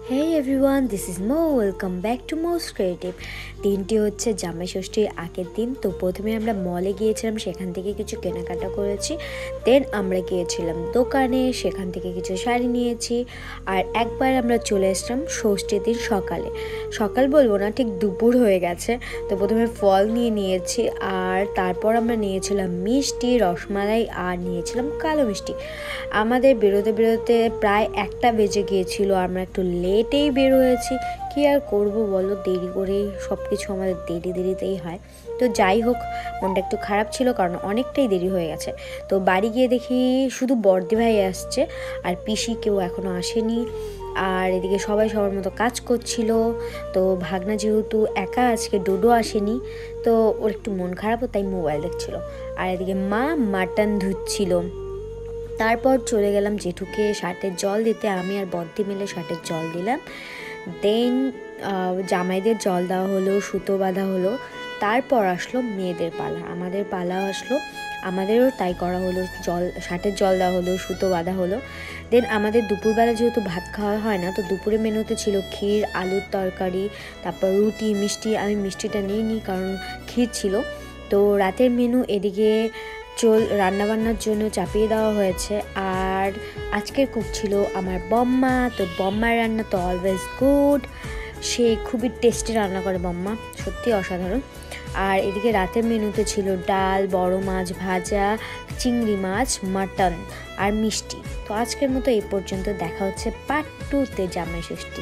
Hey everyone, this is Mo. Welcome back to Mo's Creative. দিনটি হচ্ছে জামাই ষষ্ঠীর আগের দিন। তো প্রথমে আমরা মলে গিয়েছিলাম, সেখান থেকে কিছু কেনাকাটা করেছি। দেন আমরা গিয়েছিলাম দোকানে, সেখান থেকে কিছু শাড়ি নিয়েছি। আর একবার আমরা চলে এসলাম ষষ্ঠীর দিন সকালে। সকাল বলবো না, ঠিক দুপুর হয়ে গেছে। তো প্রথমে ফল নিয়েছি, আর তারপর আমরা নিয়েছিলাম মিষ্টি, রসমালাই, আর নিয়েছিলাম কালো মিষ্টি। আমাদের বেরোতে প্রায় 1টা বেজে গিয়েছিল। আমরা একটু লেটেই বের হয়েছি, কি আর করব বলো, দেরি করেই সব কিছু আমাদের দেরিতেই হয়। তো যাই হোক, মনটা একটু খারাপ ছিল কারণ অনেকটাই দেরি হয়ে গেছে। তো বাড়ি গিয়ে দেখি শুধু বড়দি ভাই আসছে, আর পিসি কেউ এখনও আসেনি। আর এদিকে সবাই সবার মতো কাজ করছিল। তো ভাগনা যেহেতু একা, আজকে ডোডো আসেনি, তো ওর একটু মন খারাপ, তাই মোবাইল দেখছিল। আর এদিকে মা মাটন ধুচ্ছিল। তারপর চলে গেলাম জেঠুকে শার্টের জল দিতে। আমি আর বদ্দি মিলে শার্টের জল দিলাম। দেন জামাইদের জল দেওয়া হলো, সুতো বাঁধা হলো। তারপর আসলো মেয়েদের পালা, আমাদের পালা আসলো, আমাদেরও তাই করা হলো। শার্টের জল দেওয়া হলো, সুতো বাঁধা হলো। দেন আমাদের দুপুরবেলা যেহেতু ভাত খাওয়া হয় না, তো দুপুরে মেনুতে ছিল ক্ষীর, আলুর তরকারি, তারপর রুটি, মিষ্টি। আমি মিষ্টিটা নিইনি কারণ ক্ষীর ছিল। তো রাতের মেনু এদিকে রান্নাবান্নার জন্য চাপিয়ে দেওয়া হয়েছে। আর আজকের কুক ছিল আমার বম্মা। তো বম্মার রান্না তো অলওয়েজ গুড, সে খুবই টেস্টি রান্না করে বম্মা, সত্যি অসাধারণ। আর এদিকে রাতের মেনুতে ছিল ডাল, বড় মাছ ভাজা, চিংড়ি মাছ, মাটন আর মিষ্টি। তো আজকের মতো এই পর্যন্ত। দেখা হচ্ছে পার্ট 2-তে জামাই ষষ্ঠী।